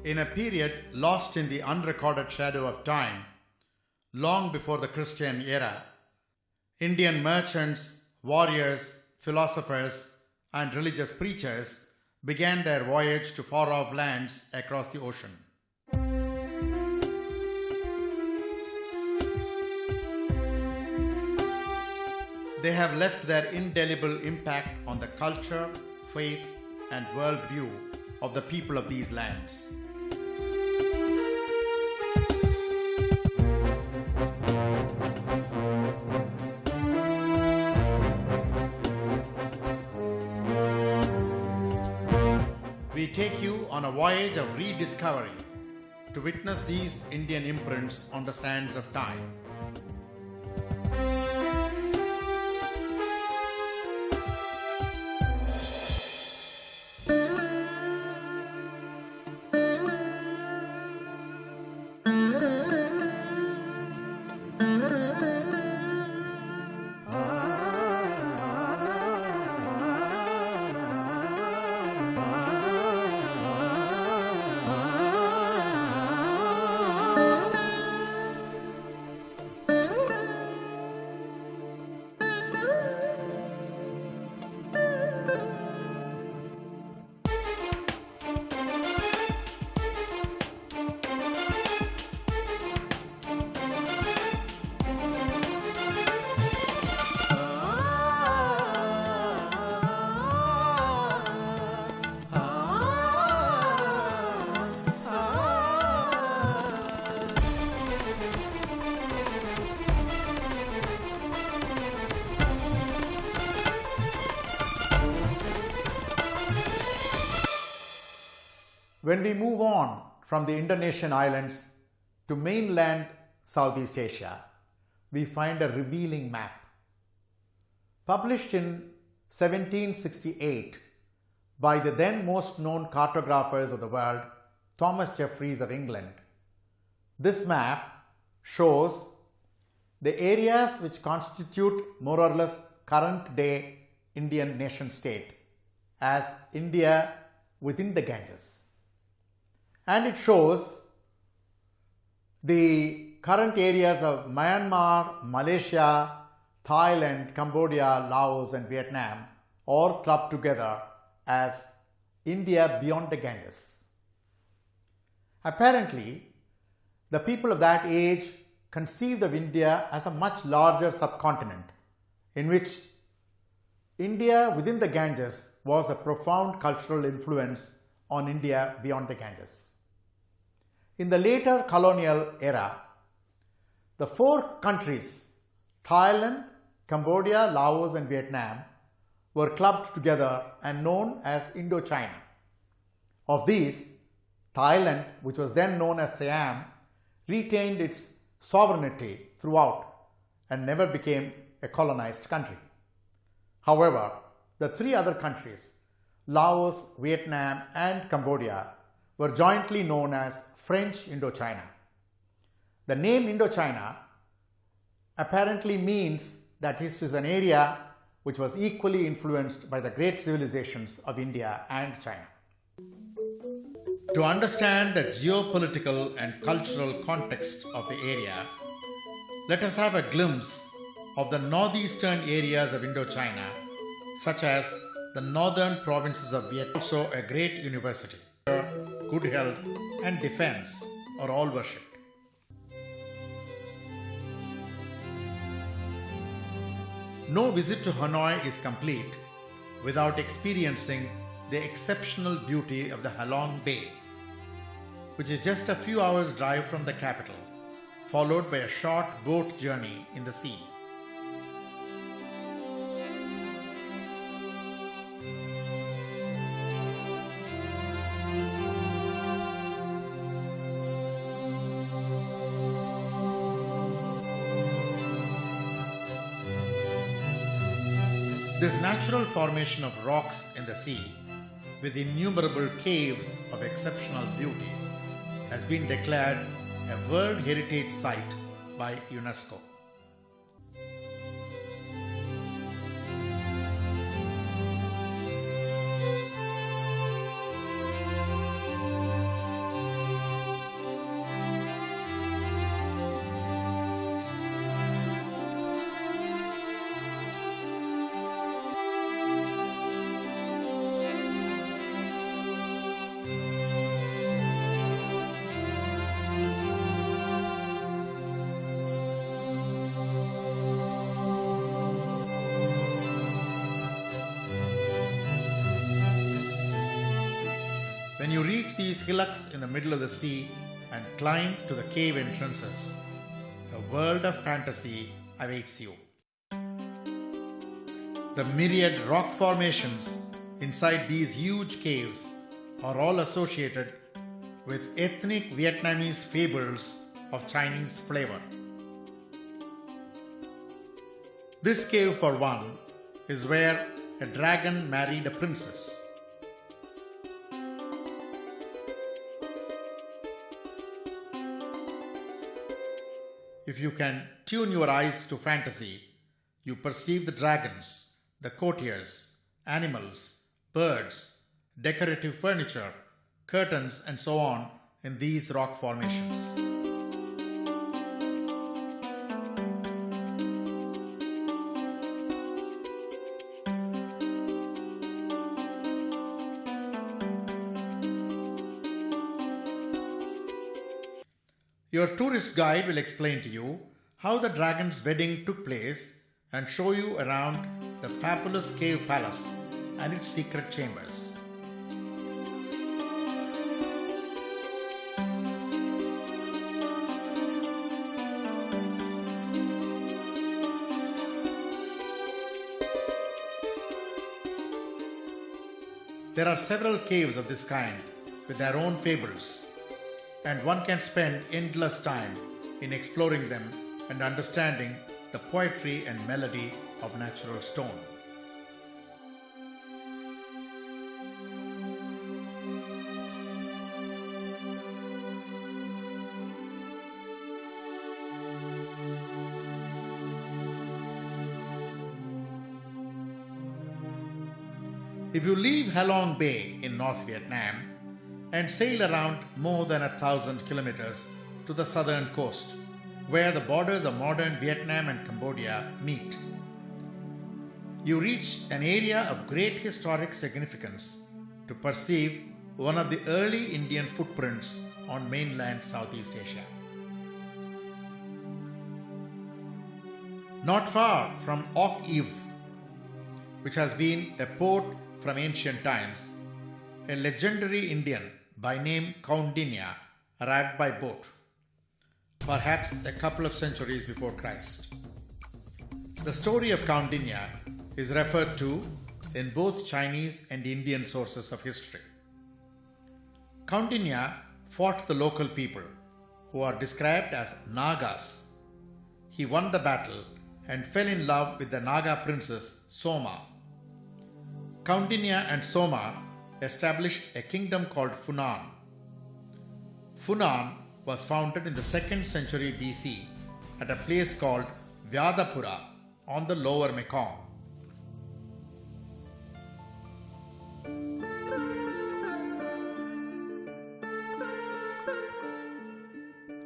In a period lost in the unrecorded shadow of time, long before the Christian era, Indian merchants, warriors, philosophers, and religious preachers began their voyage to far-off lands across the ocean. They have left their indelible impact on the culture, faith, and worldview of the people of these lands. We take you on a voyage of rediscovery to witness these Indian imprints on the sands of time. When we move on from the Indonesian islands to mainland Southeast Asia, we find a revealing map. Published in 1768 by the then most known cartographers of the world, Thomas Jeffreys of England, this map shows the areas which constitute more or less current-day Indian nation state as India within the Ganges. And it shows the current areas of Myanmar, Malaysia, Thailand, Cambodia, Laos and Vietnam all clubbed together as India beyond the Ganges. Apparently, the people of that age conceived of India as a much larger subcontinent in which India within the Ganges was a profound cultural influence on India beyond the Ganges. In the later colonial era, the four countries, Thailand, Cambodia, Laos and Vietnam, were clubbed together and known as Indochina. Of these, Thailand, which was then known as Siam, retained its sovereignty throughout and never became a colonized country. However, the three other countries, Laos, Vietnam and Cambodia, were jointly known as French Indochina. The name Indochina apparently means that this is an area which was equally influenced by the great civilizations of India and China. To understand the geopolitical and cultural context of the area, let us have a glimpse of the northeastern areas of Indochina, such as the northern provinces of Vietnam, also a great university. Good health and defense are all worshipped. No visit to Hanoi is complete without experiencing the exceptional beauty of the Halong Bay, which is just a few hours' drive from the capital, followed by a short boat journey in the sea. This natural formation of rocks in the sea, with innumerable caves of exceptional beauty, has been declared a World Heritage Site by UNESCO. When you reach these hillocks in the middle of the sea and climb to the cave entrances, a world of fantasy awaits you. The myriad rock formations inside these huge caves are all associated with ethnic Vietnamese fables of Chinese flavor. This cave, for one, is where a dragon married a princess. If you can tune your eyes to fantasy, you perceive the dragons, the courtiers, animals, birds, decorative furniture, curtains, and so on in these rock formations. Your tourist guide will explain to you how the dragon's wedding took place and show you around the fabulous cave palace and its secret chambers. There are several caves of this kind with their own fables, and one can spend endless time in exploring them and understanding the poetry and melody of natural stone. If you leave Halong Bay in North Vietnam and sail around more than 1,000 kilometers to the southern coast, where the borders of modern Vietnam and Cambodia meet, you reach an area of great historic significance to perceive one of the early Indian footprints on mainland Southeast Asia. Not far from Oc Eve, which has been a port from ancient times, a legendary Indian by name Kaundinya arrived by boat, perhaps a couple of centuries before Christ. The story of Kaundinya is referred to in both Chinese and Indian sources of history. Kaundinya fought the local people, who are described as Nagas. He won the battle and fell in love with the Naga princess Soma. Kaundinya and Soma established a kingdom called Funan. Funan was founded in the 2nd century BC at a place called Vyadapura on the lower Mekong.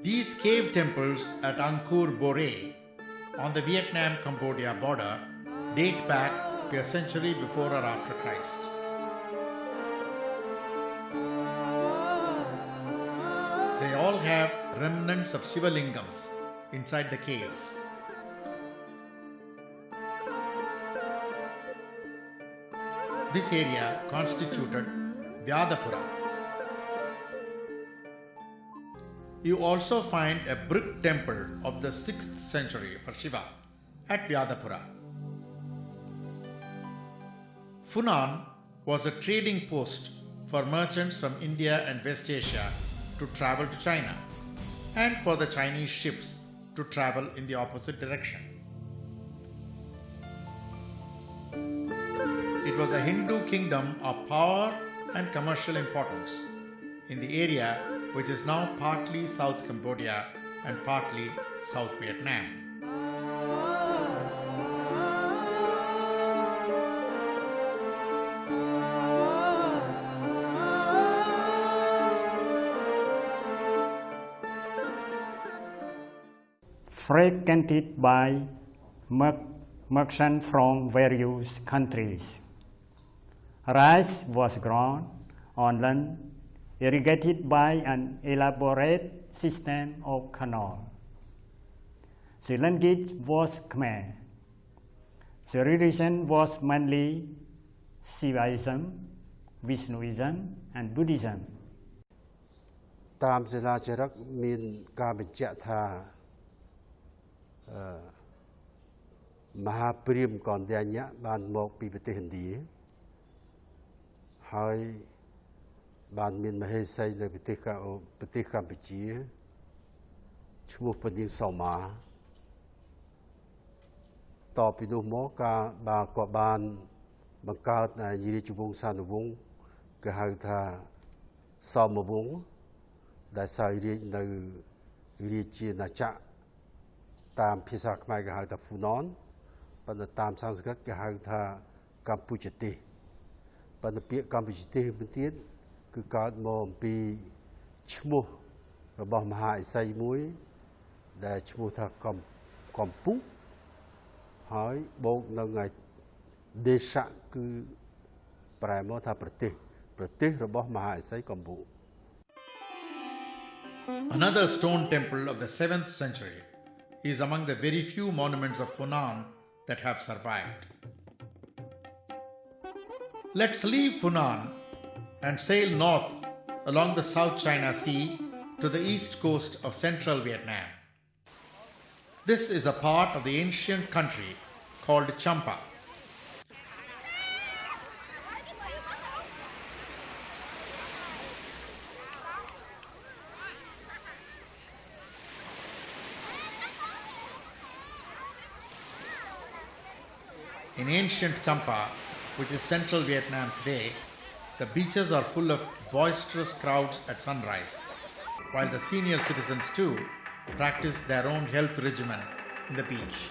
These cave temples at Angkor Boré on the Vietnam-Cambodia border date back to a century before or after Christ. They all have remnants of Shiva lingams inside the caves. This area constituted Vyadapura. You also find a brick temple of the 6th century for Shiva at Vyadapura. Funan was a trading post for merchants from India and West Asia to travel to China, and for the Chinese ships to travel in the opposite direction. It was a Hindu kingdom of power and commercial importance in the area which is now partly South Cambodia and partly South Vietnam. Frequented by merchants from various countries. Rice was grown on land irrigated by an elaborate system of canal. The language was Khmer. The religion was mainly Shivaism, Vishnuism, and Buddhism. តាមសិលាចារឹកមានការបញ្ជាក់ថាមហាព្រាហ្មណ៍កណ្ដាញៈបានមកពីប្រទេសឥណ្ឌាហើយបានមានមហេសីនៅប្រទេសកម្ពុជាឈ្មោះពនាងសោមាតពីនោះមកការគាត់បានបង្កើតរាជវង្សានុវង្សគេហៅថាសមវង្សដែលសោយរាជនៅរាជាណាចក្រតាមភាសាខ្មែរគេហៅថាហ្វូណនប៉ុន្តែតាមសំស្ក្រឹតគេហៅថាកម្ពុជាទេសប៉ុន្តែពាក្យកម្ពុជាទេសមួយទៀតគឺកើតមកអំពីឈ្មោះរបស់មហាឥសីមួយដែលឈ្មោះថាកំពុហើយបូកនឹងឯទេសៈគឺប្រែមកថាប្រទេសរបស់មហាឥសីកំពុ Another stone temple of the 7th century is among the very few monuments of Funan that have survived. Let's leave Funan and sail north along the South China Sea to the east coast of central Vietnam. This is a part of the ancient country called Champa. In ancient Champa, which is central Vietnam today, the beaches are full of boisterous crowds at sunrise, while the senior citizens too practice their own health regimen in the beach.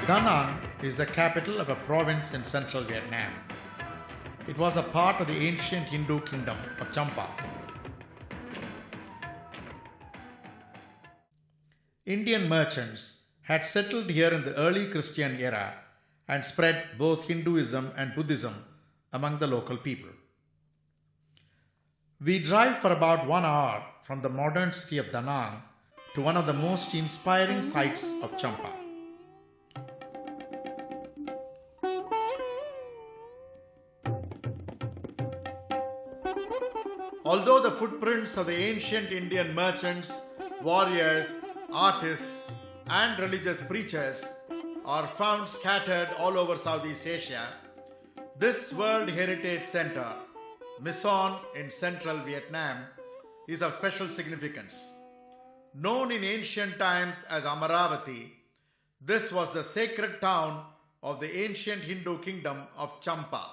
Da Nang is the capital of a province in central Vietnam. It was a part of the ancient Hindu kingdom of Champa. Indian merchants had settled here in the early Christian era and spread both Hinduism and Buddhism among the local people. We drive for about 1 hour from the modern city of Da Nang to one of the most inspiring sights of Champa. Although the footprints of the ancient Indian merchants, warriors, artists, and religious preachers are found scattered all over Southeast Asia, this World Heritage Center, Mission in central Vietnam, is of special significance. Known in ancient times as Amaravati, this was the sacred town of the ancient Hindu kingdom of Champa.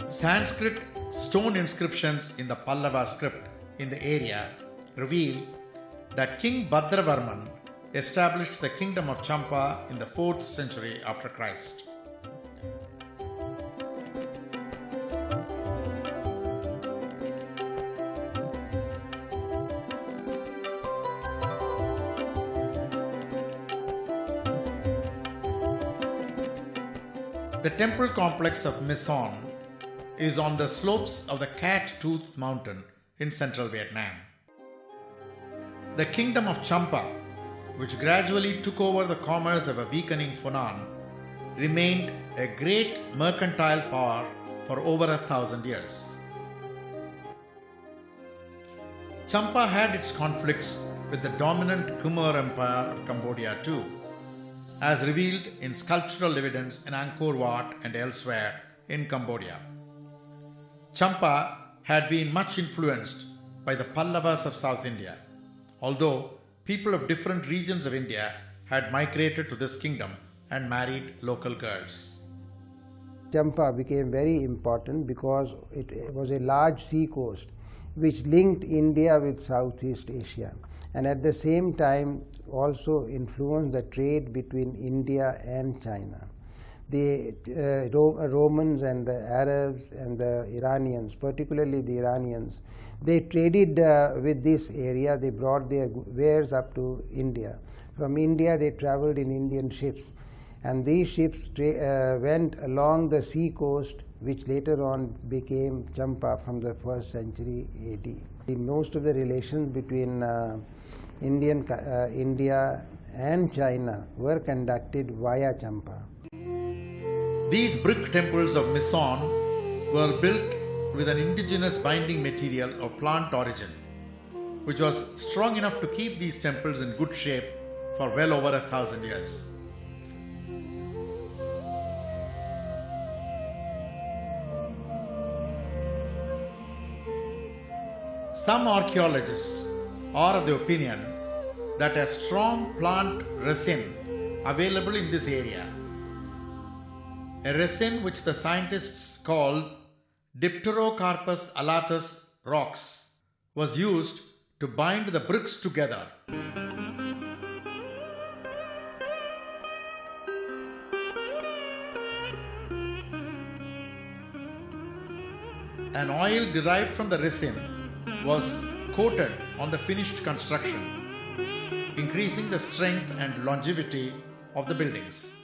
Sanskrit stone inscriptions in the Pallava script in the area reveal that King Bhadravarman established the kingdom of Champa in the 4th century after Christ. The temple complex of Mission is on the slopes of the Cat Tooth Mountain in central Vietnam. The kingdom of Champa, which gradually took over the commerce of a weakening Funan, remained a great mercantile power for over 1,000 years. Champa had its conflicts with the dominant Khmer Empire of Cambodia too, as revealed in sculptural evidence in Angkor Wat and elsewhere in Cambodia. Champa had been much influenced by the Pallavas of South India, although people of different regions of India had migrated to this kingdom and married local girls. Champa became very important because it was a large sea coast which linked India with Southeast Asia, and at the same time also influenced the trade between India and China. The Romans and the Arabs and the Iranians, particularly the Iranians, They traded with this area. They brought their wares up to India. From India, they traveled in Indian ships. And these ships went along the sea coast, which later on became Champa from the 1st century AD. Most of the relations between India and China were conducted via Champa. These brick temples of Mison were built with an indigenous binding material of plant origin, which was strong enough to keep these temples in good shape for well over 1,000 years. Some archaeologists are of the opinion that a strong plant resin available in this area, a resin which the scientists call Dipterocarpus alatus rocks, was used to bind the bricks together. An oil derived from the resin was coated on the finished construction, increasing the strength and longevity of the buildings.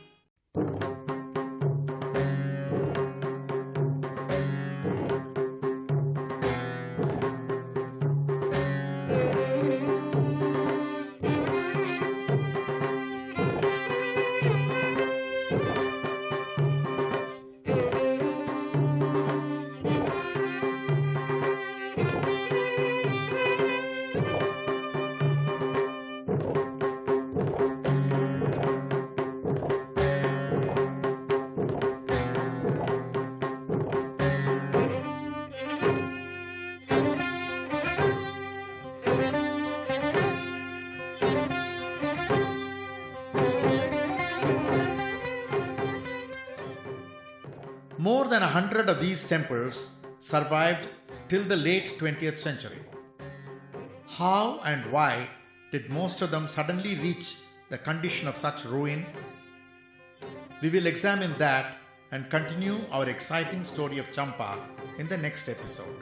More than 100 of these temples survived till the late 20th century. How and why did most of them suddenly reach the condition of such ruin? We will examine that and continue our exciting story of Champa in the next episode.